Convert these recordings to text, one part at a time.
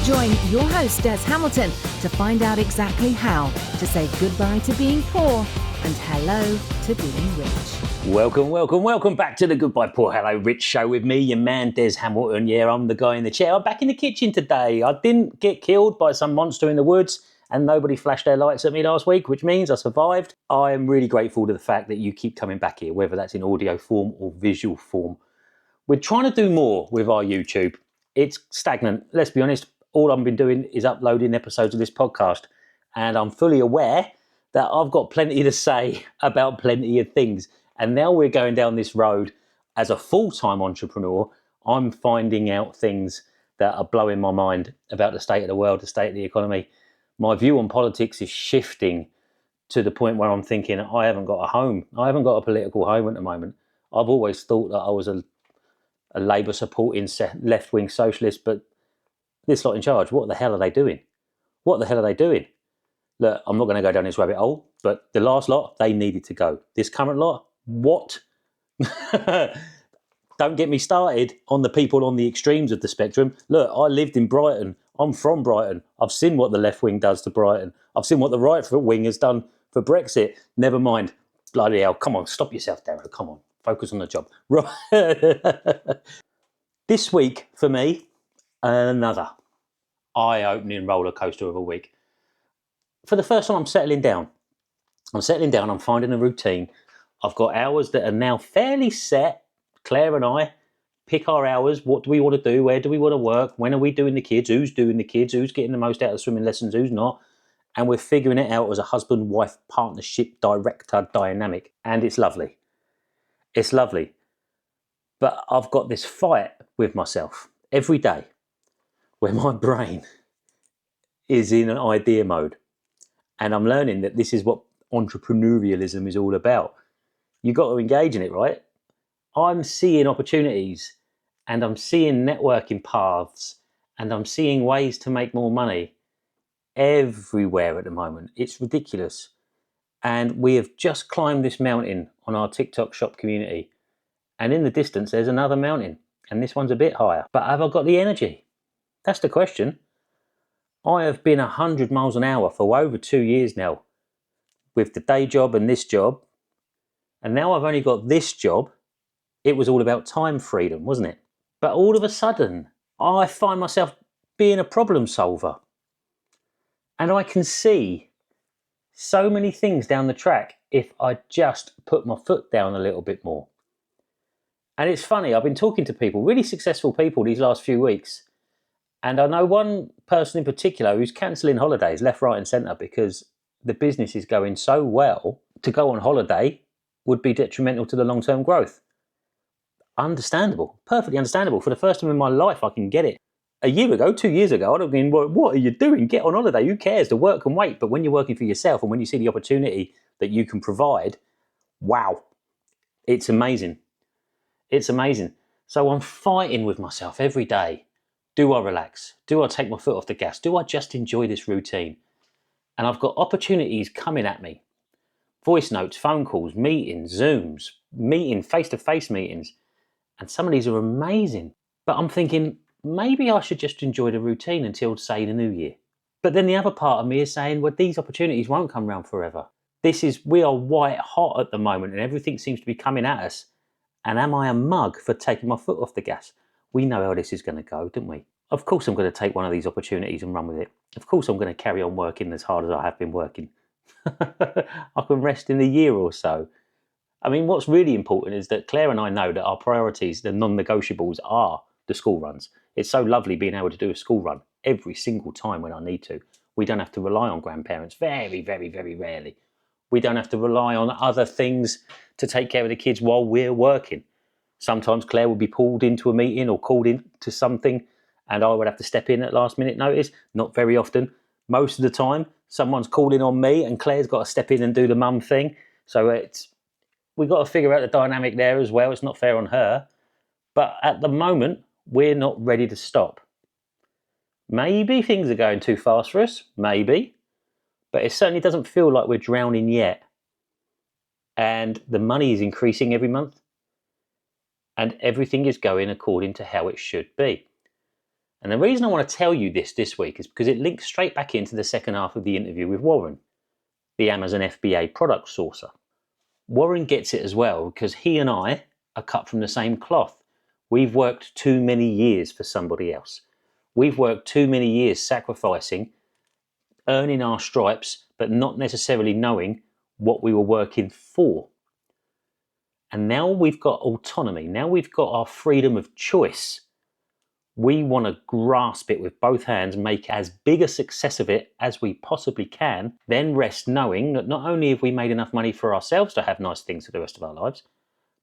Join your host, Des Hamilton, to find out exactly how to say goodbye to being poor and hello to being rich. Welcome back to the Goodbye Poor Hello Rich show with me, your man Des Hamilton. Yeah, I'm the guy in the chair. I'm back in the kitchen today. I didn't get killed by some monster in the woods and nobody flashed their lights at me last week, which means I survived. I am really grateful to the fact that you keep coming back here, whether that's in audio form or visual form. We're trying to do more with our YouTube. It's stagnant, let's be honest. All I've been doing is uploading episodes of this podcast, and I'm fully aware that I've got plenty to say about plenty of things. And now we're going down this road as a full-time entrepreneur. I'm finding out things that are blowing my mind about the state of the world, the state of the economy. My view on politics is shifting to the point where I'm thinking I haven't got a home. I haven't got a political home at the moment. I've always thought that I was a Labour supporting left-wing socialist, but this lot in charge, what the hell are they doing? What the hell are they doing? Look, I'm not going to go down this rabbit hole, but the last lot, they needed to go. This current lot, what? Don't get me started on the people on the extremes of the spectrum. Look, I lived in Brighton. I'm from Brighton. I've seen what the left wing does to Brighton. I've seen what the right wing has done for Brexit. Never mind. Bloody hell. Come on, stop yourself, Darren. Come on. Focus on the job. Right. This week, for me, another eye-opening roller coaster of a week. For the first time, I'm settling down. I'm finding a routine. I've got hours that are now fairly set. Claire and I pick our hours. What do we want to do? Where do we want to work? When are we doing the kids? Who's doing the kids? Who's getting the most out of the swimming lessons? Who's not? And we're figuring it out as a husband-wife partnership director dynamic. And it's lovely. It's lovely. But I've got this fight with myself every day where my brain is in an idea mode. And I'm learning that this is what entrepreneurialism is all about. You've got to engage in it, right? I'm seeing opportunities and I'm seeing networking paths and I'm seeing ways to make more money everywhere at the moment. It's ridiculous. And we have just climbed this mountain on our TikTok shop community. And in the distance, there's another mountain. And this one's a bit higher. But have I got the energy? That's the question. I have been 100 miles an hour for over 2 years now with the day job and this job. And now I've only got this job. It was all about time freedom, wasn't it? But all of a sudden, I find myself being a problem solver. And I can see so many things down the track if I just put my foot down a little bit more. And it's funny, I've been talking to people, really successful people these last few weeks. And I know one person in particular who's cancelling holidays left, right and centre because the business is going so well. To go on holiday would be detrimental to the long-term growth. Understandable, perfectly understandable. For the first time in my life, I can get it. A year ago, 2 years ago, I'd have been, what are you doing? Get on holiday, who cares? The work can wait. But when you're working for yourself and when you see the opportunity that you can provide, wow, it's amazing. It's amazing. So I'm fighting with myself every day. Do I relax? Do I take my foot off the gas? Do I just enjoy this routine? And I've got opportunities coming at me. Voice notes, phone calls, meetings, Zooms, face-to-face meetings. And some of these are amazing. But I'm thinking, maybe I should just enjoy the routine until, say, the new year. But then the other part of me is saying, well, these opportunities won't come round forever. We are white hot at the moment and everything seems to be coming at us. And am I a mug for taking my foot off the gas? We know how this is going to go, don't we? Of course I'm going to take one of these opportunities and run with it. Of course I'm going to carry on working as hard as I have been working. I can rest in a year or so. I mean, what's really important is that Claire and I know that our priorities, the non-negotiables, are the school runs. It's so lovely being able to do a school run every single time when I need to. We don't have to rely on grandparents, very, very, very rarely. We don't have to rely on other things to take care of the kids while we're working. Sometimes Claire will be pulled into a meeting or called into something and I would have to step in at last minute notice. Not very often. Most of the time, someone's calling on me and Claire's got to step in and do the mum thing. So we've got to figure out the dynamic there as well. It's not fair on her. But at the moment, we're not ready to stop. Maybe things are going too fast for us. Maybe. But it certainly doesn't feel like we're drowning yet. And the money is increasing every month. And everything is going according to how it should be. And the reason I want to tell you this week is because it links straight back into the second half of the interview with Warren, the Amazon FBA product sourcer. Warren gets it as well because he and I are cut from the same cloth. We've worked too many years for somebody else. We've worked too many years sacrificing, earning our stripes, but not necessarily knowing what we were working for. And now we've got autonomy. Now we've got our freedom of choice. We want to grasp it with both hands, make as big a success of it as we possibly can, then rest knowing that not only have we made enough money for ourselves to have nice things for the rest of our lives,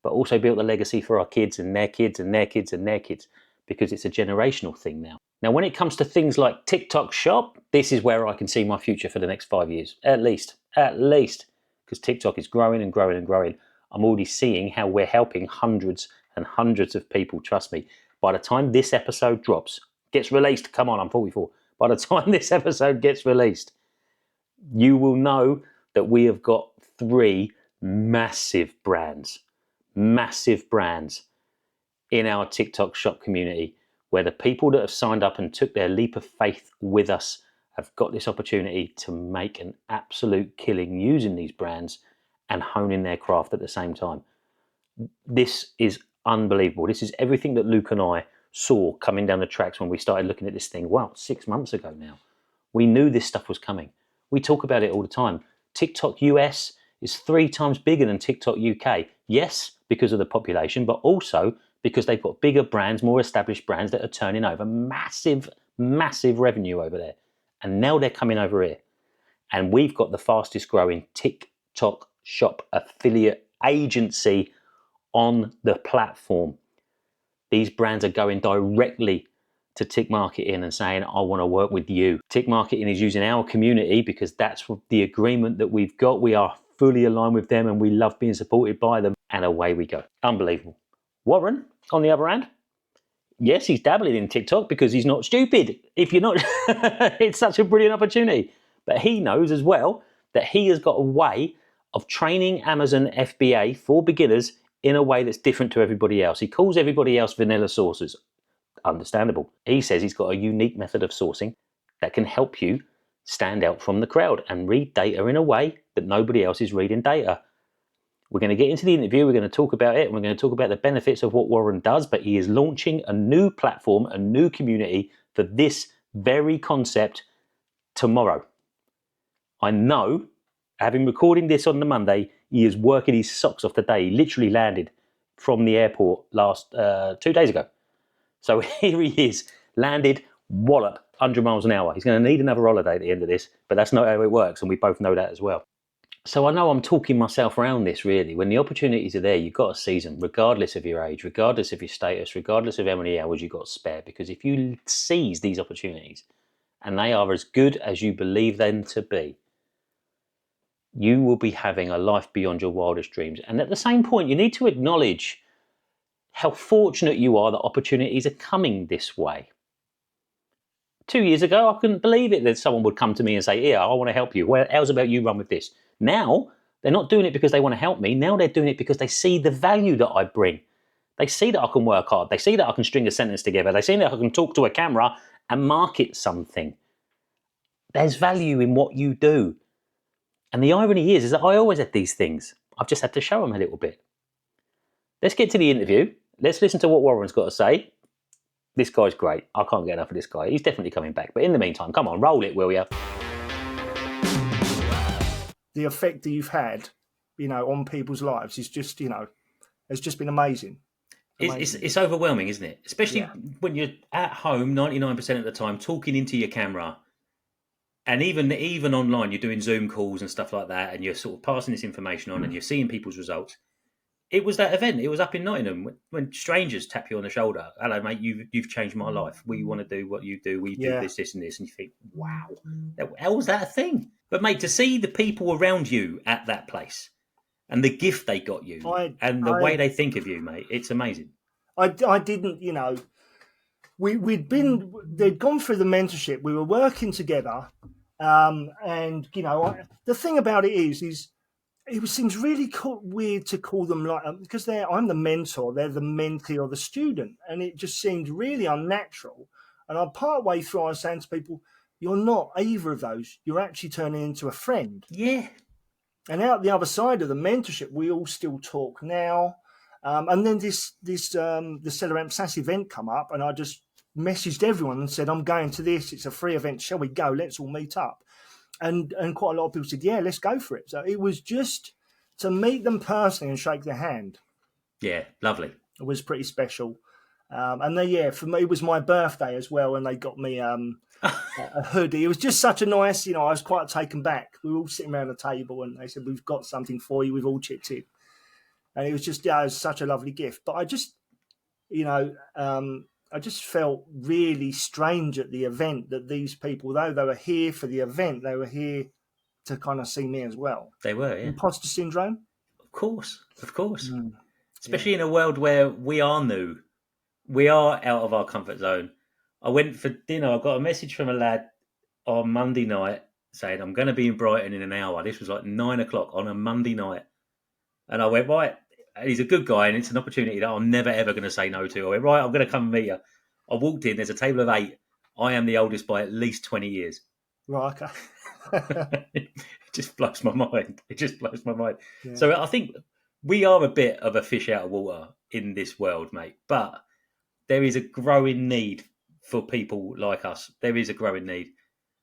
but also built a legacy for our kids and their kids and their kids and their kids, because it's a generational thing now. Now, when it comes to things like TikTok Shop, this is where I can see my future for the next 5 years, at least, because TikTok is growing and growing and growing. I'm already seeing how we're helping hundreds and hundreds of people, trust me. By the time this episode gets released, come on, I'm 44. By the time this episode gets released, you will know that we have got 3 massive brands in our TikTok Shop community, where the people that have signed up and took their leap of faith with us have got this opportunity to make an absolute killing using these brands and honing their craft at the same time. This is unbelievable. This is everything that Luke and I saw coming down the tracks when we started looking at this thing, 6 months ago now. We knew this stuff was coming. We talk about it all the time. TikTok US is 3 times bigger than TikTok UK. Yes, because of the population, but also because they've got bigger brands, more established brands that are turning over massive, massive revenue over there. And now they're coming over here. And we've got the fastest growing TikTok Shop affiliate agency on the platform. These brands are going directly to Tick Marketing and saying, I want to work with you. Tick Marketing is using our community because that's the agreement that we've got. We are fully aligned with them and we love being supported by them. And away we go. Unbelievable. Warren, on the other hand, yes, he's dabbling in TikTok because he's not stupid. If you're not, it's such a brilliant opportunity. But he knows as well that he has got a way of training Amazon FBA for beginners in a way that's different to everybody else. He calls everybody else vanilla sourcers. Understandable. He says he's got a unique method of sourcing that can help you stand out from the crowd and read data in a way that nobody else is reading data. We're going to get into the interview, we're going to talk about it, and we're going to talk about the benefits of what Warren does, but he is launching a new platform, a new community for this very concept tomorrow. I know, having recording this on the Monday, he is working his socks off today. He literally landed from the airport 2 days ago. So here he is, landed, wallop, 100 miles an hour. He's going to need another holiday at the end of this, but that's not how it works, and we both know that as well. So I know I'm talking myself around this, really. When the opportunities are there, you've got to seize them, regardless of your age, regardless of your status, regardless of how many hours you've got spare. Because if you seize these opportunities, and they are as good as you believe them to be, you will be having a life beyond your wildest dreams. And at the same point, you need to acknowledge how fortunate you are that opportunities are coming this way. 2 years ago, I couldn't believe it that someone would come to me and say, "Here, I want to help you. Well, how's about you run with this?" Now, they're not doing it because they want to help me. Now they're doing it because they see the value that I bring. They see that I can work hard. They see that I can string a sentence together. They see that I can talk to a camera and market something. There's value in what you do. And the irony is that I always had these things. I've just had to show them a little bit. Let's get to the interview. Let's listen to what Warren's got to say. This guy's great. I can't get enough of this guy. He's definitely coming back. But in the meantime, come on, roll it, will you? The effect that you've had, on people's lives is just, has just been amazing. It's overwhelming, isn't it? Especially when you're at home 99% of the time talking into your camera. And even online, you're doing Zoom calls and stuff like that, and you're sort of passing this information on and you're seeing people's results. It was that event. It was up in Nottingham when strangers tap you on the shoulder. "Hello, mate, you've changed my life. We want to do what you do. We do this, and this." And you think, wow, how was that a thing? But, mate, to see the people around you at that place and the gift they got you and the way they think of you, mate, it's amazing. I didn't, they'd gone through the mentorship. We were working together. And, the thing about it is it seems really weird to call them because I'm the mentor, they're the mentee or the student. And it just seemed really unnatural. And I'm part way through, I was saying to people, you're not either of those. You're actually turning into a friend. Yeah. And out the other side of the mentorship, we all still talk now. And then the Seller Amp SAS event come up, and I just messaged everyone and said, I'm going to this. It's a free event. Shall we go? Let's all meet up. And quite a lot of people said, yeah, let's go for it. So it was just to meet them personally and shake their hand. Yeah, lovely. It was pretty special. And then, yeah, for me, it was my birthday as well, and they got me a hoodie. It was just such a nice, I was quite taken back. We were all sitting around the table, and they said, we've got something for you. We've all chipped in. And it was just, it was such a lovely gift. But I just, I just felt really strange at the event that these people, though they were here for the event, they were here to kind of see me as well. They were, yeah. Imposter syndrome? Of course. Especially in a world where we are new. We are out of our comfort zone. I went for dinner. I got a message from a lad on Monday night saying, I'm going to be in Brighton in an hour. This was like 9 o'clock on a Monday night. And I went, right. He's a good guy, and it's an opportunity that I'm never, ever going to say no to. I went, right, I'm going to come and meet you. I walked in. There's a table of 8. I am the oldest by at least 20 years. Right, okay. It just blows my mind. Yeah. So I think we are a bit of a fish out of water in this world, mate. But there is a growing need for people like us. There is a growing need.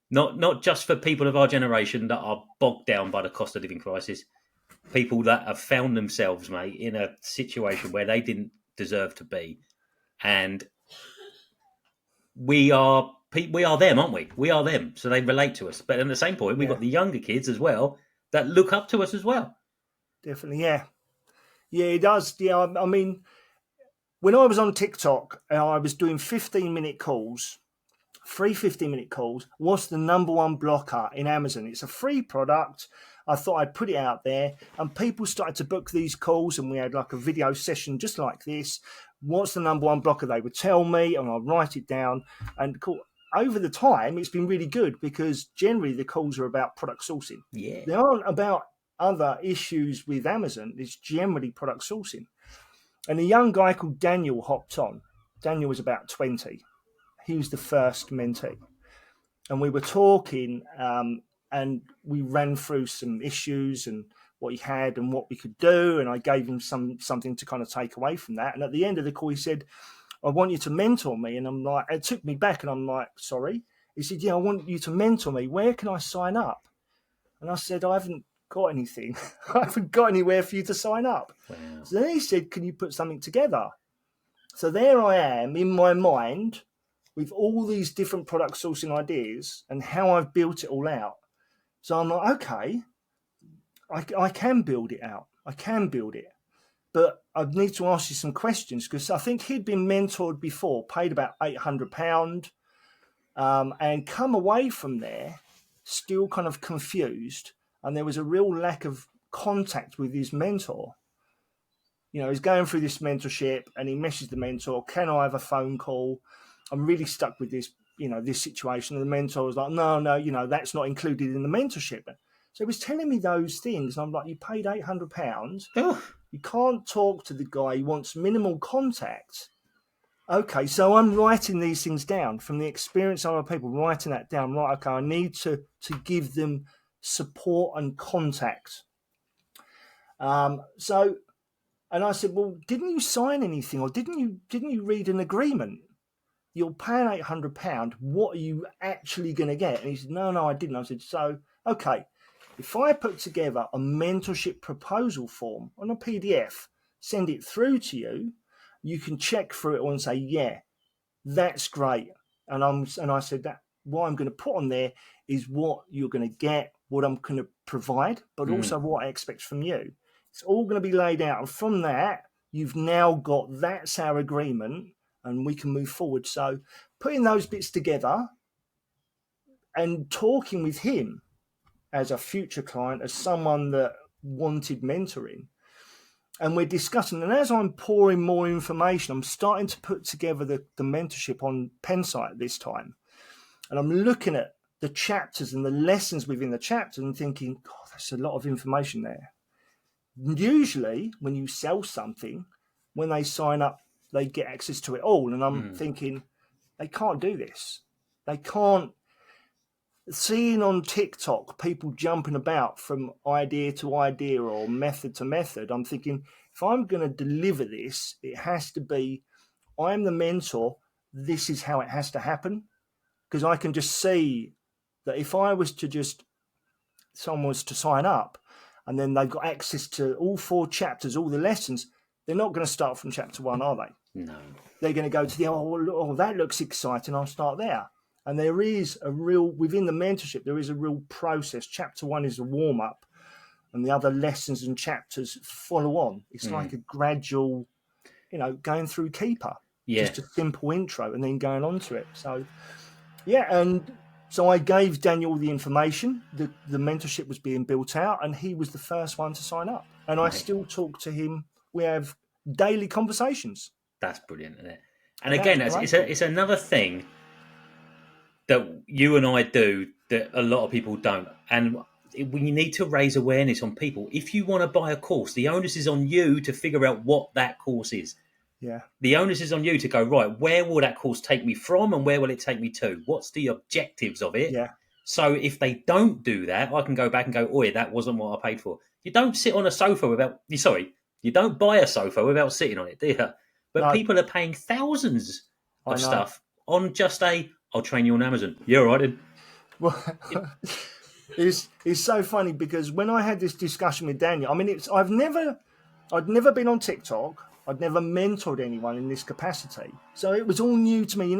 Not just for people of our generation that are bogged down by the cost of living crisis. People that have found themselves, mate, in a situation where they didn't deserve to be. And we are them, aren't we? We are them. So they relate to us. But at the same point, we've got the younger kids as well that look up to us as well. Definitely, yeah. Yeah, it does. Yeah, I mean, when I was on TikTok and I was doing 15-minute calls, free 15-minute calls, was the number one blocker in Amazon. It's a free product. I thought I'd put it out there, and people started to book these calls, and we had like a video session just like this. What's the number one blocker? They would tell me, and I'll write it down. And over the time, it's been really good because generally the calls are about product sourcing. Yeah. They aren't about other issues with Amazon. It's generally product sourcing. And a young guy called Daniel hopped on. Daniel was about 20. He was the first mentee. And we were talking, and we ran through some issues and what he had and what we could do. And I gave him something to kind of take away from that. And at the end of the call, he said, I want you to mentor me. And I'm like, it took me back, and I'm like, sorry. He said, yeah, I want you to mentor me. Where can I sign up? And I said, I haven't got anything. I haven't got anywhere for you to sign up. Wow. So then he said, can you put something together? So there I am in my mind with all these different product sourcing ideas and how I've built it all out. So I'm like, okay, I can build it out. I can build it. But I need to ask you some questions because I think he'd been mentored before, paid about £800, and come away from there still kind of confused. And there was a real lack of contact with his mentor. He's going through this mentorship, and he messaged the mentor, can I have a phone call? I'm really stuck with this, this situation. And the mentor was like, no, that's not included in the mentorship. So he was telling me those things. And I'm like, you paid £800. Oh. You can't talk to the guy who wants minimal contact. Okay, so I'm writing these things down from the experience of other people, writing that down. Right, okay, I need to give them support and contact. And I said, well, didn't you sign anything, or didn't you read an agreement? You're paying £800. What are you actually going to get? And he said, no, I didn't. I said, so, okay, if I put together a mentorship proposal form on a PDF, send it through to you, you can check through it all and say, yeah, that's great. And I said that what I'm going to put on there is what you're going to get, what I'm going to provide, but also what I expect from you. It's all going to be laid out. And from that, you've now got, that's our agreement, and we can move forward. So putting those bits together and talking with him as a future client, as someone that wanted mentoring, and we're discussing, and as I'm pouring more information, I'm starting to put together the mentorship on Pensight this time. And I'm looking at the chapters and the lessons within the chapter and thinking, God, that's a lot of information there. Usually when you sell something, when they sign up, they get access to it all. And I'm thinking, They can't do this. They can't. Seeing on TikTok people jumping about from idea to idea or method to method, I'm thinking, if I'm going to deliver this, it has to be, I'm the mentor, this is how it has to happen. Because I can just see that if I was to just, someone was to sign up and then they've got access to all 4 chapters, all the lessons, they're not going to start from chapter 1, are they? No. They're going to go to the, oh, that looks exciting, I'll start there. And there is a real, within the mentorship, there is a real process. Chapter 1 is a warm up, and the other lessons and chapters follow on. It's like a gradual, going through Keeper. Yeah. Just a simple intro and then going on to it. So, yeah. And so I gave Daniel the information. The mentorship was being built out, and he was the first one to sign up. And I still talk to him. We have daily conversations. That's brilliant, isn't it? And again, it's another thing that you and I do that a lot of people don't. And we need to raise awareness on people. If you want to buy a course, the onus is on you to figure out what that course is. Yeah. The onus is on you to go, right, where will that course take me from and where will it take me to? What's the objectives of it? Yeah. So if they don't do that, I can go back and go, oi, that wasn't what I paid for. You don't sit on a sofa you don't buy a sofa without sitting on it, do you? But No. people are paying thousands of stuff on just I'll train you on Amazon. Yeah, all right then. Well, it's so funny because when I had this discussion with Daniel, I mean, I'd never been on TikTok. I'd never mentored anyone in this capacity. So it was all new to me.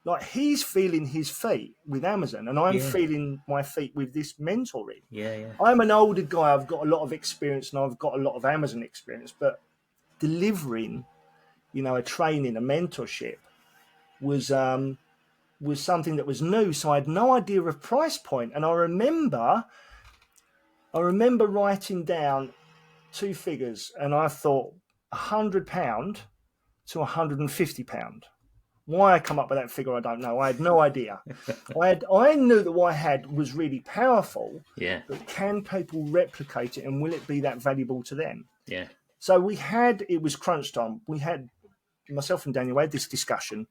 Like he's feeling his feet with Amazon and I'm feeling my feet with this mentoring. Yeah. I'm an older guy. I've got a lot of experience and I've got a lot of Amazon experience, but delivering, a training, a mentorship was something that was new. So I had no idea of price point. And I remember writing down 2 figures and I thought £100 to £150. Why I come up with that figure, I don't know. I had no idea. I knew that what I had was really powerful. Yeah. But can people replicate it and will it be that valuable to them? Yeah. So it was crunch time. We had, myself and Daniel had this discussion.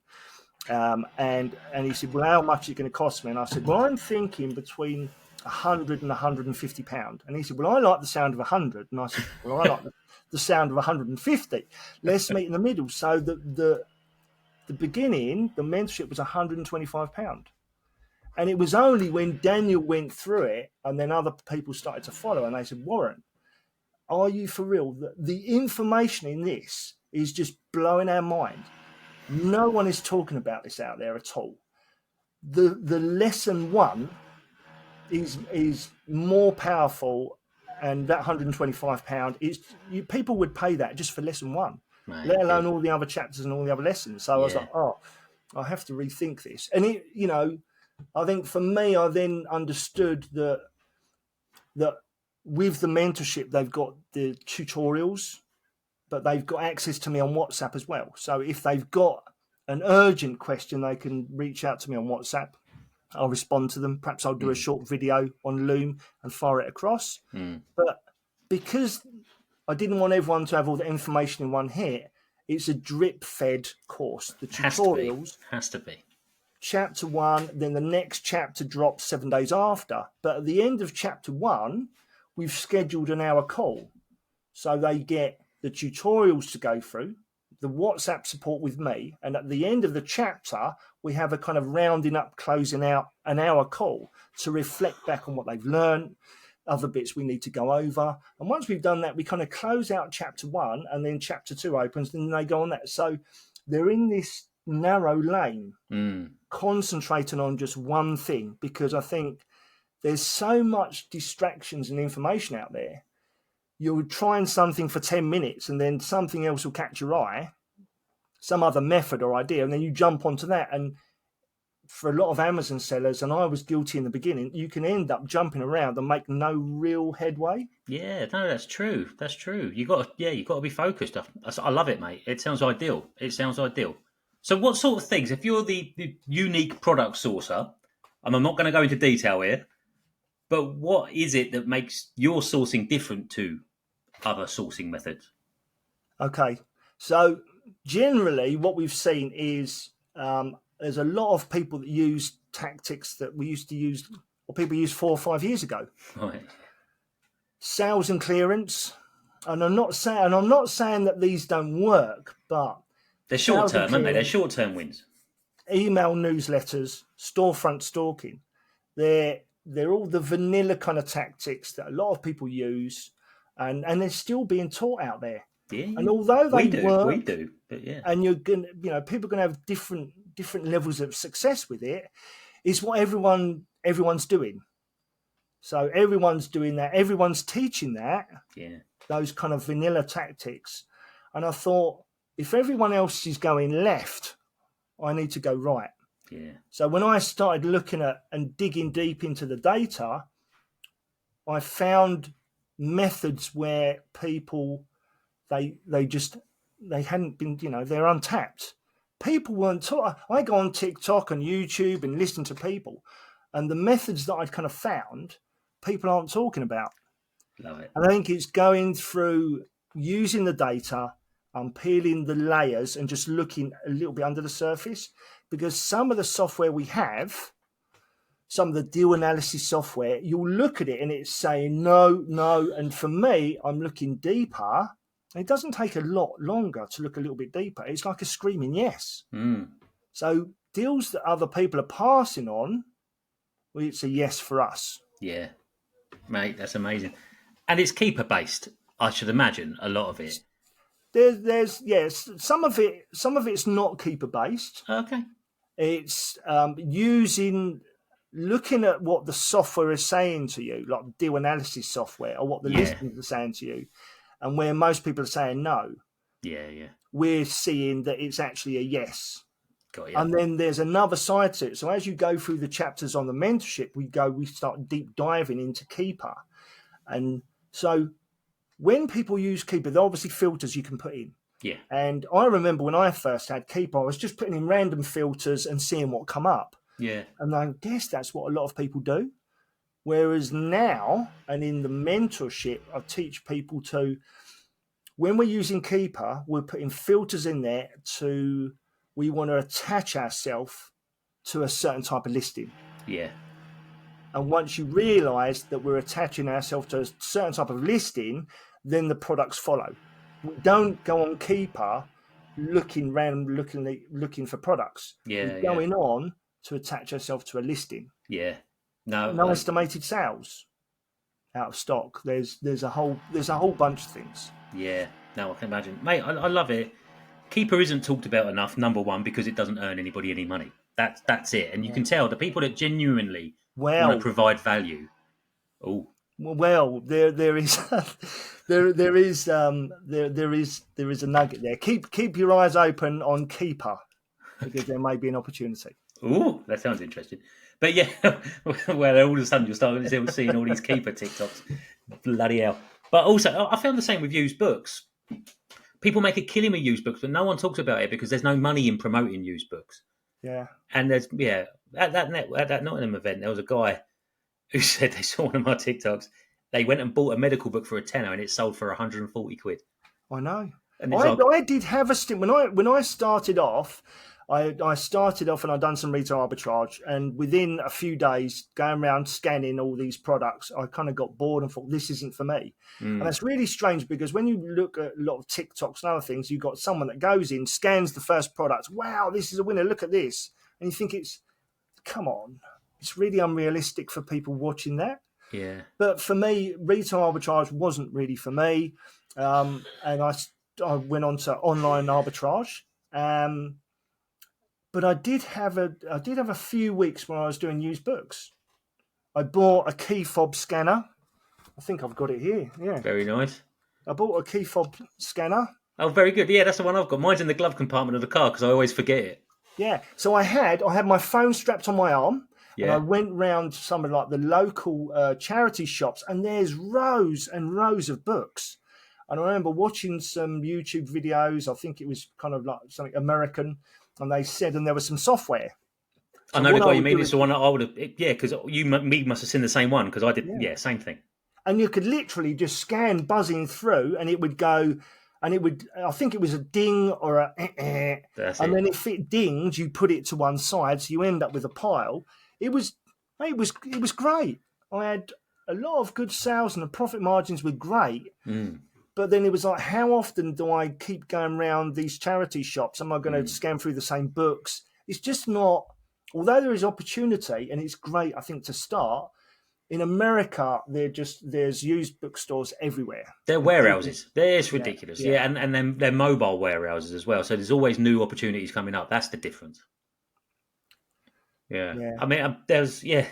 And he said, well, how much is it going to cost me? And I said, well, I'm thinking between £100 and £150. And he said, well, I like the sound of 100. And I said, well, I like the sound of 150. Let's meet in the middle. So the beginning, the mentorship was £125. And it was only when Daniel went through it and then other people started to follow. And they said, Warren, are you for real? The information in this is just blowing our mind. No one is talking about this out there at all. The lesson 1 is more powerful, and that £125 is people would pay that just for lesson 1, let alone all the other chapters and all the other lessons. So I was like, I have to rethink this. And I think for me, I then understood that with the mentorship, they've got the tutorials, but they've got access to me on WhatsApp as well. So if they've got an urgent question, they can reach out to me on WhatsApp. I'll respond to them. Perhaps I'll do a short video on Loom and fire it across. But because I didn't want everyone to have all the information in one hit, it's a drip-fed course. The tutorials has to be. Chapter 1, then the next chapter drops 7 days after. But at the end of chapter 1, we've scheduled an hour call. So they get the tutorials to go through, the WhatsApp support with me, and at the end of the chapter, we have a kind of rounding up, closing out an hour call to reflect back on what they've learned, other bits we need to go over. And once we've done that, we kind of close out chapter 1 and then chapter 2 opens, and then they go on that. So they're in this narrow lane, concentrating on just one thing, because I think there's so much distractions and information out there. You're trying something for 10 minutes and then something else will catch your eye, some other method or idea, and then you jump onto that. And for a lot of Amazon sellers, and I was guilty in the beginning, you can end up jumping around and make no real headway. Yeah, no, that's true. That's true. You got to be focused. I love it, mate. It sounds ideal. So what sort of things, if you're the unique product sourcer, and I'm not going to go into detail here, but what is it that makes your sourcing different to other sourcing methods? Okay, so generally what we've seen is there's a lot of people that use tactics that we used to use, or people used 4 or 5 years ago. Right. Sales and clearance. And I'm not saying that these don't work, but They're short term, aren't they? They're short term wins. Email newsletters, storefront stalking. They're all the vanilla kind of tactics that a lot of people use, and they're still being taught out there. Yeah. And although they work, we do, but yeah. and you're gonna, people are gonna have different levels of success with it. It's what everyone's doing. So everyone's doing that. Everyone's teaching that. Yeah. Those kind of vanilla tactics. And I thought, if everyone else is going left, I need to go right. Yeah. So when I started looking at and digging deep into the data, I found methods where people, they hadn't been, they're untapped. People weren't taught. I go on TikTok and YouTube and listen to people, and the methods that I'd kind of found, people aren't talking about. Love it. And I think it's going through using the data, peeling the layers and just looking a little bit under the surface, because some of the software we have, some of the deal analysis software, you'll look at it and it's saying no. And for me, I'm looking deeper. It doesn't take a lot longer to look a little bit deeper. It's like a screaming yes. So deals that other people are passing on, well, it's a yes for us. Yeah, mate, that's amazing. And it's keeper based, I should imagine, a lot of it. There's yes, some of it's not keeper based. Okay. It's looking at what the software is saying to you, like deal analysis software, or what the listings are saying to you, and where most people are saying no. Yeah. We're seeing that it's actually a yes. Got you. And then there's another side to it. So as you go through the chapters on the mentorship, we start deep diving into keeper. And so when people use keeper, there are obviously filters you can put in. Yeah. And I remember when I first had keeper, I was just putting in random filters and seeing what come up. Yeah. And I guess that's what a lot of people do. Whereas now, and in the mentorship, I teach people to, when we're using keeper, we're putting filters in there we want to attach ourselves to a certain type of listing. Yeah. And once you realise that we're attaching ourselves to a certain type of listing, then the products follow. We don't go on keeper looking for products. Yeah. We're going on to attach ourselves to a listing. Yeah. No estimated sales out of stock. There's a whole bunch of things. Yeah. No, I can imagine. Mate, I love it. Keeper isn't talked about enough, number one, because it doesn't earn anybody any money. That's it. And you can tell the people that genuinely want to provide value. Oh. Well, there is there is a nugget there. Keep your eyes open on keeper, because there may be an opportunity. Oh, that sounds interesting. But yeah, well, all of a sudden you're starting to see all these keeper TikToks. Bloody hell. But also, I found the same with used books. People make a killing with used books, but no one talks about it because there's no money in promoting used books. Yeah. And at that Nottingham event, there was a guy who said they saw one of my TikToks. They went and bought a medical book for £10 and it sold for 140 quid. I know. And I did have a stint when I started off. I started off and I'd done some retail arbitrage, and within a few days going around scanning all these products, I kind of got bored and thought, this isn't for me. And that's really strange, because when you look at a lot of TikToks and other things, you've got someone that goes in, scans the first product. Wow, this is a winner. Look at this. And you think come on, it's really unrealistic for people watching that. Yeah. But for me, retail arbitrage wasn't really for me. And I went on to online arbitrage. But I did have a few weeks when I was doing used books. I bought a key fob scanner. I think I've got it here. Yeah. Very nice. I bought a key fob scanner. Oh, very good. Yeah, that's the one I've got. Mine's in the glove compartment of the car because I always forget it. Yeah. So I had my phone strapped on my arm. Yeah. And I went round some of like the local charity shops, and there's rows and rows of books. And I remember watching some YouTube videos. I think it was kind of like something American. And they said, and there was some software. So I know the guy you mean. It's the one I would have, because me must have seen the same one, because I did, same thing. And you could literally just scan buzzing through, and it would go, and I think it was a ding or a That's and it. then if it dinged, you put it to one side, so you end up with a pile. It was great. I had a lot of good sales, and the profit margins were great. But then it was like, how often do I keep going around these charity shops? Am I going to scan through the same books? It's just not. Although there is opportunity, and it's great, I think, to start. In America, there's used bookstores everywhere. They're And people, warehouses. It's yeah, ridiculous. yeah, Yeah, and then they're mobile warehouses as well. So there's always new opportunities coming up. That's the difference. Yeah. yeah, I mean,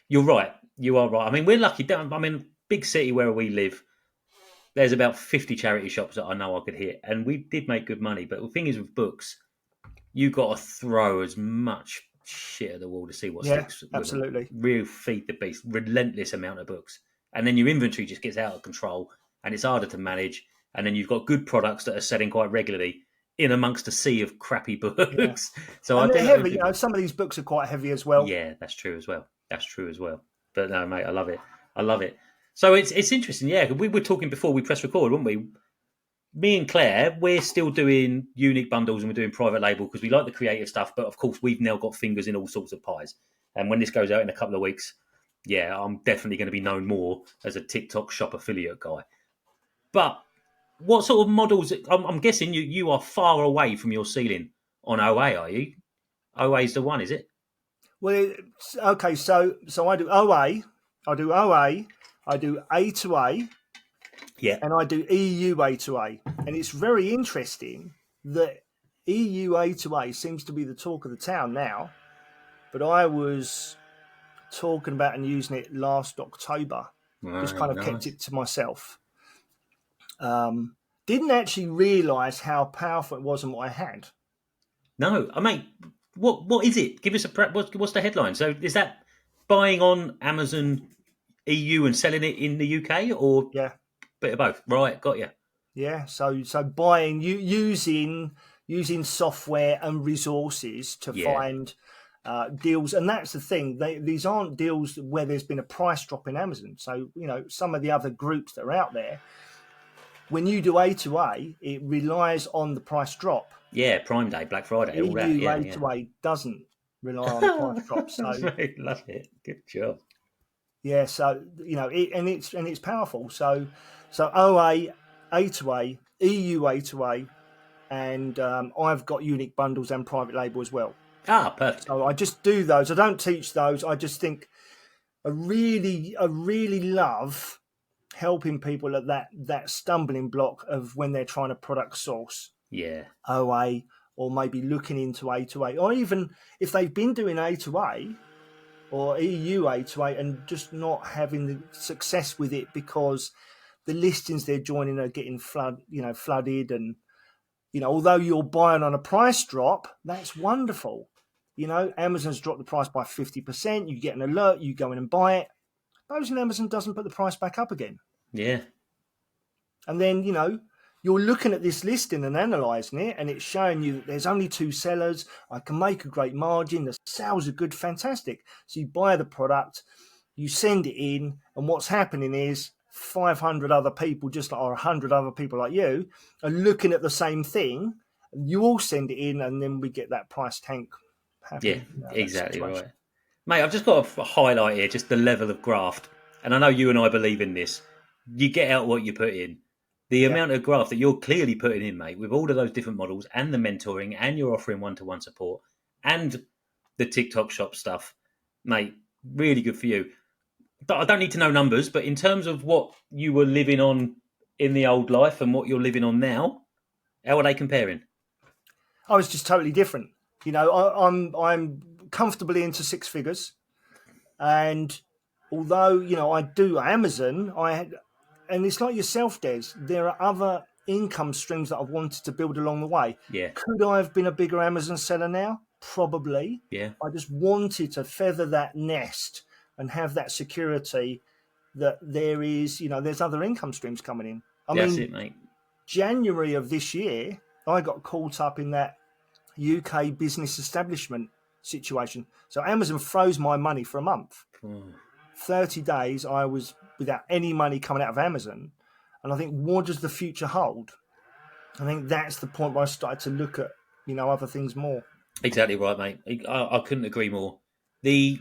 you're right. You are right. I mean, we're lucky. I mean, big city where we live, there's about 50 charity shops that I know I could hit. And we did make good money. But the thing is with books, you got to throw as much shit at the wall to see what yeah, sticks with them. absolutely. Real feed the beast, relentless amount of books. And then your inventory just gets out of control and it's harder to manage. And then you've got good products that are selling quite regularly in amongst a sea of crappy Yeah, books. So I and they're do know heavy. Some of these books are quite heavy as well. yeah, that's true as well. That's true as well. But no, mate, I love it. I love it. So it's interesting. Yeah, we were talking before we press record, weren't we? Me and Claire, we're still doing unique bundles and we're doing private label because we like the creative stuff. But of course, we've now got fingers in all sorts of pies. And when this goes out in a couple of weeks, yeah, I'm definitely going to be known more as a TikTok shop affiliate guy. But what sort of models? I'm guessing you are far away from your ceiling on OA, are you? OA is the one, is it? Well, okay, so I do OA, I do A to A, Yeah. and I do EU A to A. And it's very interesting that EU A to A seems to be the talk of the town now. But I was talking about and using it last October. Just kind of kept it to myself. Didn't actually realise how powerful it was and what I had. No, I mean, what is it? Give us a prep. What's the headline? So is that buying on Amazon EU and selling it in the UK, or Yeah, bit of both? Right, got you. yeah. So buying using software and resources to Yeah, find deals, and that's the thing. These aren't deals where there's been a price drop in Amazon. So some of the other groups that are out there, when you do A to A, it relies on the price drop. yeah. Prime Day, Black Friday, all that. EU Yeah, A yeah. to A doesn't rely on the price drop. So Right, love it. Good job. yeah, so it's powerful. So OA, A to A, EU A to A, and I've got unique bundles and private label as well. Ah, perfect. So I just do those. I don't teach those. I just think I really love helping people at that stumbling block of when they're trying to product source Yeah, OA, or maybe looking into A to A, or even if they've been doing A to A or EU A to A and just not having the success with it because the listings they're joining are getting flooded, and although you're buying on a price drop, that's wonderful. Amazon's dropped the price by 50%. You get an alert, you go in and buy it. Suppose Amazon doesn't put the price back up again. yeah, And then, you're looking at this listing and analysing it, and it's showing you that there's only 2 sellers. I can make a great margin. The sales are good, fantastic. So you buy the product, you send it in, and what's happening is 500 other people, or 100 other people like you, are looking at the same thing. You all send it in, and then we get that price tank yeah. happening. That Exactly situation. right, mate. I've just got to highlight here just the level of graft, and I know you and I believe in this. You get out what you put in. The Yeah. amount of graft that you're clearly putting in, mate, with all of those different models and the mentoring, and you're offering one-to-one support and the TikTok shop stuff, mate, really good for you. I don't need to know numbers, but in terms of what you were living on in the old life and what you're living on now, how are they comparing? I was just totally different. I'm comfortably into 6 figures, and although I do Amazon, and it's like yourself, Des. There are other income streams that I've wanted to build along the way. Yeah, Could I have been a bigger Amazon seller now? Probably. yeah, I just wanted to feather that nest and have that security that there's other income streams coming in. that's it, mate. January of this year, I got caught up in that UK business establishment situation. So Amazon froze my money for a month. 30 days I was without any money coming out of Amazon. And I think, what does the future hold? I think that's the point where I started to look at, other things more. Exactly right, mate. I couldn't agree more. The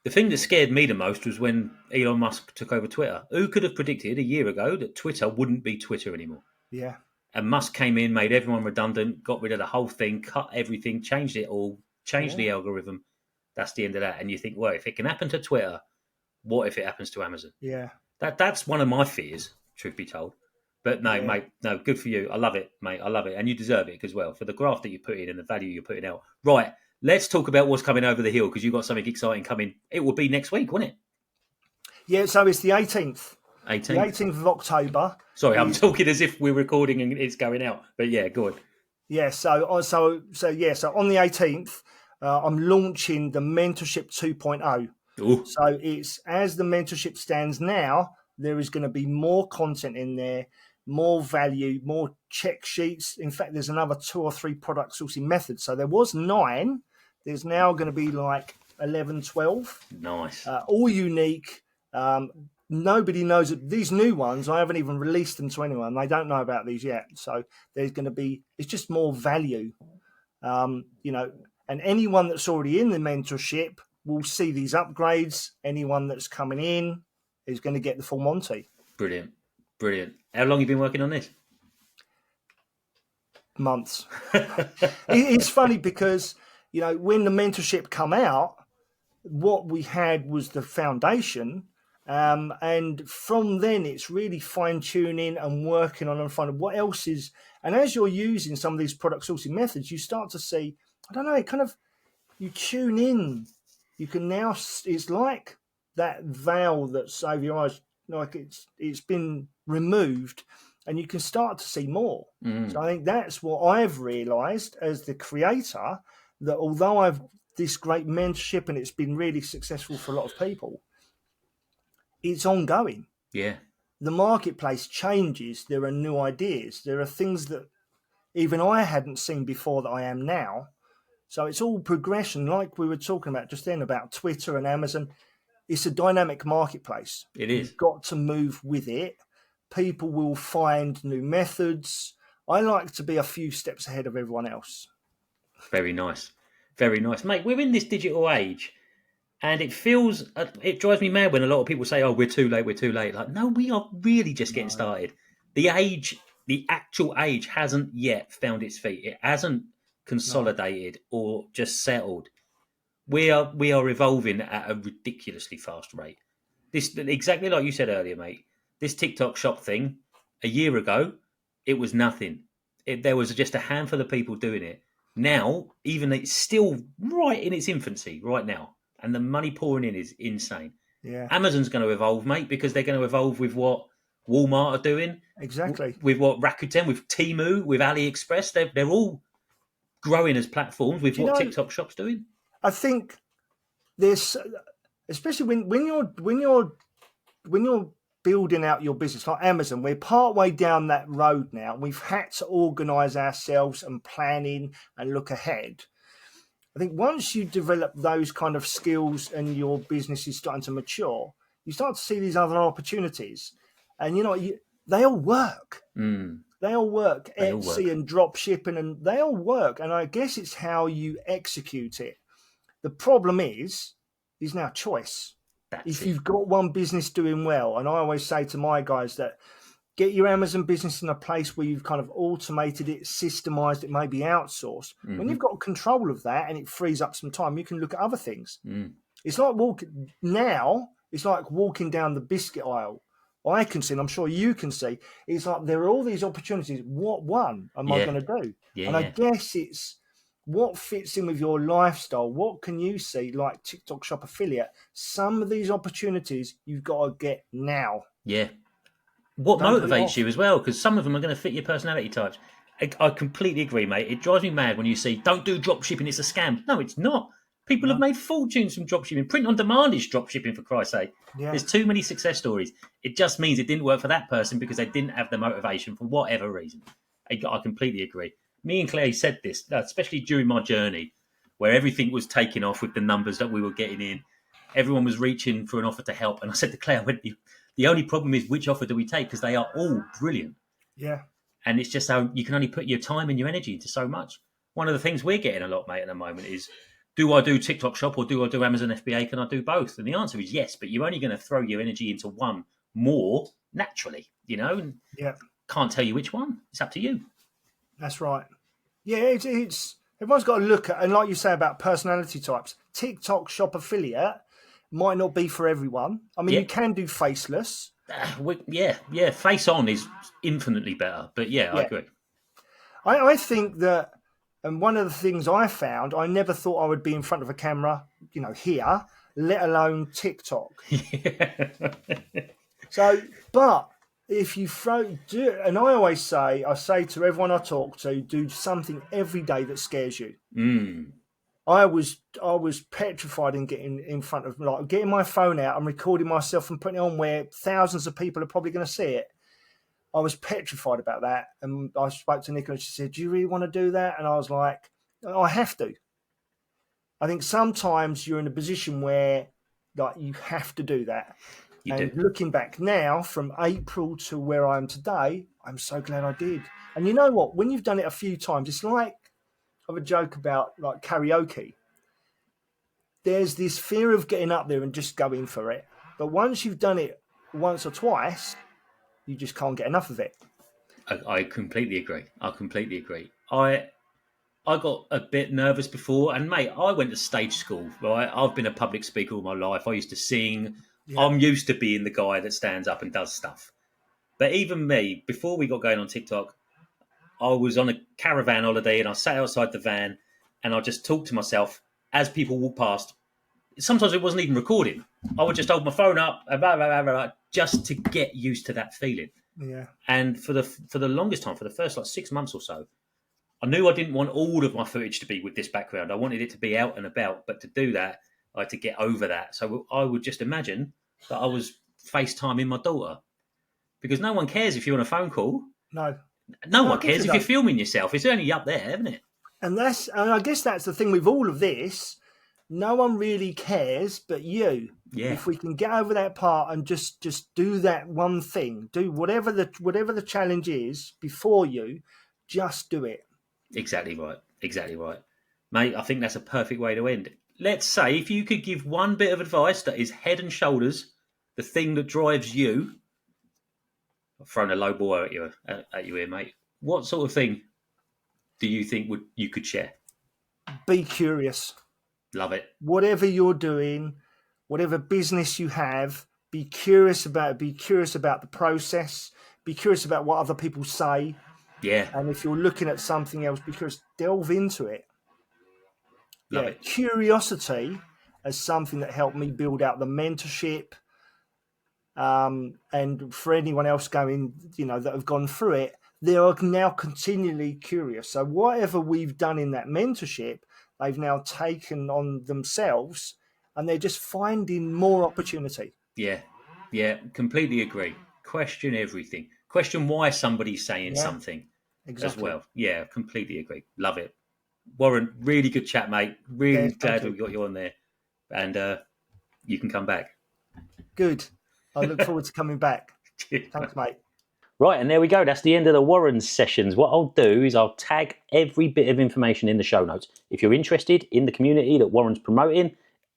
thing that scared me the most was when Elon Musk took over Twitter. Who could have predicted a year ago that Twitter wouldn't be Twitter anymore? Yeah. And Musk came in, made everyone redundant, got rid of the whole thing, cut everything, changed it all, changed the algorithm. That's the end of that. And you think, well, if it can happen to Twitter, what if it happens to Amazon? Yeah. That's one of my fears, truth be told. But no, Yeah. mate, no, good for you. I love it, mate. I love it. And you deserve it as well for the graft that you put in and the value you're putting out. Right, let's talk about what's coming over the hill because you've got something exciting coming. It will be next week, won't it? Yeah, so it's the 18th. 18th. The 18th of October. Sorry, I'm talking as if we're recording and it's going out. But yeah, go on. Yeah, so on the 18th, I'm launching the Mentorship 2.0. Ooh. So it's as the mentorship stands now, there is going to be more content in there, more value, more check sheets. In fact, there's another 2 or 3 product sourcing methods. So there was 9. There's now going to be like 11, 12. Nice. All unique. Nobody knows it. These new ones, I haven't even released them to anyone. They don't know about these yet. So there's going to be, it's just more value, and anyone that's already in the mentorship will see these upgrades. Anyone that's coming in is going to get the full Monty. Brilliant. How long have you been working on this? Months. It's funny because, when the mentorship come out, what we had was the foundation. And from then it's really fine tuning and working on and finding what else is. And as you're using some of these product sourcing methods, you start to see, I don't know, kind of, you tune in. You can now, it's like that veil that's over your eyes, like it's been removed and you can start to see more. So I think that's what I've realized as the creator, that although I've this great mentorship and it's been really successful for a lot of people, it's ongoing. Yeah. The marketplace changes. There are new ideas. There are things that even I hadn't seen before that I am now. So it's all progression, like we were talking about just then about Twitter and Amazon. It's a dynamic marketplace. It is. You've got to move with it. People will find new methods. I like to be a few steps ahead of everyone else. Very nice. Very nice. Mate, we're in this digital age and it drives me mad when a lot of people say, oh, we're too late. Like, no, we are really just getting started. The actual age hasn't yet found its feet. It hasn't consolidated or just settled. We are evolving at a ridiculously fast rate. This, exactly like you said earlier, mate, this TikTok shop thing, a year ago, it was nothing. There was just a handful of people doing it. Now, even it's still right in its infancy right now, and the money pouring in is insane. Yeah, Amazon's going to evolve, mate, because they're going to evolve with what Walmart are doing. Exactly. With what Rakuten, with Temu, with AliExpress. They're all growing as platforms with what TikTok shop's doing. I think there's, especially when you're building out your business like Amazon, we're partway down that road now. We've had to organize ourselves and planning and look ahead. I think once you develop those kind of skills and your business is starting to mature, you start to see these other opportunities, and they all work. They all work. Etsy and drop shipping, and they all work. And I guess it's how you execute it. The problem is now choice. If you've got one business doing well, and I always say to my guys that get your Amazon business in a place where you've kind of automated it, systemized it, maybe outsourced. When you've got control of that and it frees up some time, you can look at other things. It's like walking down the biscuit aisle. I can see, and I'm sure you can see, it's like there are all these opportunities. What one am I going to do? And I guess it's what fits in with your lifestyle. What can you see, like TikTok Shop affiliate? Some of these opportunities you've got to get now. Yeah. What motivates you as well, because some of them are going to fit your personality types. I completely agree, mate. It drives me mad when you see, don't do drop shipping, it's a scam. No, it's not. People have made fortunes from drop shipping. Print on demand is drop shipping, for Christ's sake. Yeah. There's too many success stories. It just means it didn't work for that person because they didn't have the motivation for whatever reason. I completely agree. Me and Claire said this, especially during my journey, where everything was taking off with the numbers that we were getting in. Everyone was reaching for an offer to help. And I said to Claire, the only problem is which offer do we take? Because they are all brilliant. Yeah. And it's just so you can only put your time and your energy into so much. One of the things we're getting a lot, mate, at the moment is, do I do TikTok Shop or do I do Amazon FBA? Can I do both? And the answer is yes, but you're only going to throw your energy into one more naturally, and Yeah, can't tell you which one. It's up to you. that's right. Yeah, it's everyone's got to look at, and like you say about personality types, TikTok Shop affiliate might not be for everyone. I mean, Yeah. you can do faceless. Yeah. Face on is infinitely better, but I Yeah. agree. I think that, and one of the things I found, I never thought I would be in front of a camera, here, let alone TikTok. So, but if you and I always say, I say to everyone I talk to, do something every day that scares you. I was petrified in getting in front of, like, getting my phone out and recording myself and putting it on where thousands of people are probably going to see it. I was petrified about that. And I spoke to Nicola and she said, do you really want to do that? And I was like, I have to. I think sometimes you're in a position where, like, you have to do that. Looking back now from April to where I am today, I'm so glad I did. And you know what? When you've done it a few times, it's like, I have a joke about like karaoke. There's this fear of getting up there and just going for it. But once you've done it once or twice, you just can't get enough of it. I completely agree. I got a bit nervous before, and mate, I went to stage school, right? I've been a public speaker all my life. I used to sing. Yeah. I'm used to being the guy that stands up and does stuff. But even me, before we got going on TikTok, I was on a caravan holiday and I sat outside the van and I just talked to myself as people walked past. Sometimes it wasn't even recording. I would just hold my phone up and just to get used to that feeling. Yeah. And for the longest time, for the first 6 months or so, I knew I didn't want all of my footage to be with this background. I wanted it to be out and about. But to do that, I had to get over that. So I would just imagine that I was FaceTiming my daughter. Because no one cares if you're on a phone call. No one cares if you're filming yourself. It's only up there, isn't it? And I guess that's the thing with all of this. No one really cares but you. Yeah. If we can get over that part and just do that one thing, do whatever the challenge is before you, just do it. Exactly right. Mate, I think that's a perfect way to end. Let's say if you could give one bit of advice that is head and shoulders the thing that drives you. I've thrown a low ball at you here, mate. What sort of thing do you think you could share? Be curious. Love it. Whatever you're doing, whatever business you have, be curious about it. Be curious about the process. Be curious about what other people say. Yeah. And if you're looking at something else, because delve into it. Love it. Curiosity as something that helped me build out the mentorship. And for anyone else going, that have gone through it, they are now continually curious. So whatever we've done in that mentorship, they've now taken on themselves, and they're just finding more opportunity. Yeah, completely agree. Question everything. Question why somebody's saying something as well. Yeah, completely agree. Love it. Warren, really good chat, mate. Really glad we got you on there. And you can come back. Good. I look forward to coming back. Thanks, mate. Right, and there we go. That's the end of the Warren sessions. What I'll do is I'll tag every bit of information in the show notes. If you're interested in the community that Warren's promoting,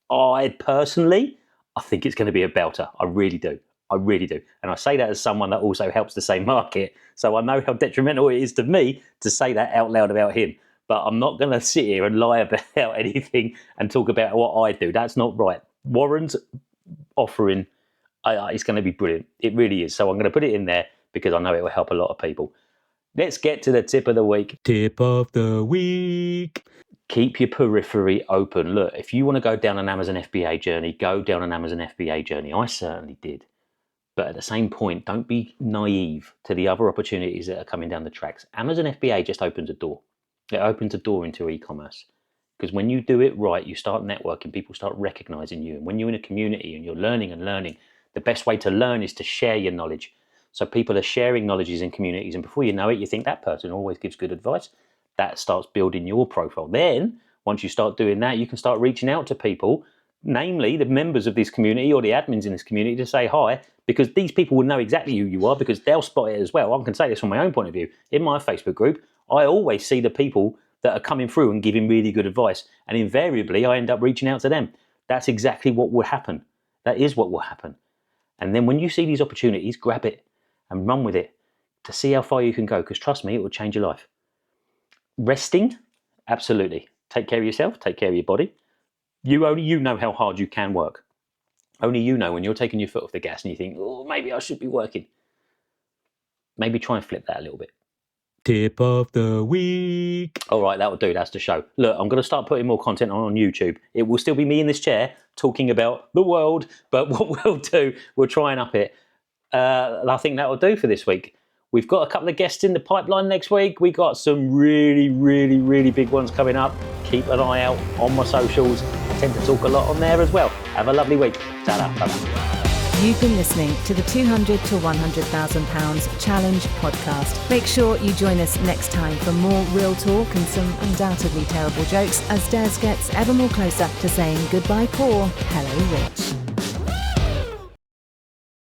I think it's going to be a belter. I really do. And I say that as someone that also helps the same market. So I know how detrimental it is to me to say that out loud about him. But I'm not going to sit here and lie about anything and talk about what I do. That's not right. Warren's offering, it's going to be brilliant. It really is. So I'm going to put it in there because I know it will help a lot of people. Let's get to the tip of the week. Tip of the week. Keep your periphery open. Look, if you want to go down an Amazon FBA journey, go down an Amazon FBA journey. I certainly did. But at the same point, don't be naive to the other opportunities that are coming down the tracks. Amazon FBA just opens a door. It opens a door into e-commerce. Because when you do it right, you start networking, people start recognizing you. And when you're in a community and you're learning, the best way to learn is to share your knowledge. So people are sharing knowledges in communities, and before you know it, you think that person always gives good advice. That starts building your profile. Then, once you start doing that, you can start reaching out to people namely the members of this community or the admins in this community, to say hi, because these people will know exactly who you are because they'll spot it as well. I can say this from my own point of view. In my Facebook group, I always see the people that are coming through and giving really good advice, and invariably I end up reaching out to them. That's exactly what will happen. That is what will happen. And then when you see these opportunities, grab it and run with it to see how far you can go, because trust me, it will change your life. Resting, absolutely. Take care of yourself, take care of your body. Only you know how hard you can work. Only you know when you're taking your foot off the gas and you think, oh, maybe I should be working. Maybe try and flip that a little bit. Tip of the week. All right, that'll do. That's the show. Look, I'm going to start putting more content on YouTube. It will still be me in this chair talking about the world, but what we'll do, we'll try and up it. I think that'll do for this week. We've got a couple of guests in the pipeline next week. We got some really, really, really big ones coming up. Keep an eye out on my socials. I tend to talk a lot on there as well. Have a lovely week. Ta-da. Bye-bye. You've been listening to the 200 to £100,000 Challenge podcast. Make sure you join us next time for more real talk and some undoubtedly terrible jokes as Des gets ever more closer to saying goodbye poor, hello rich.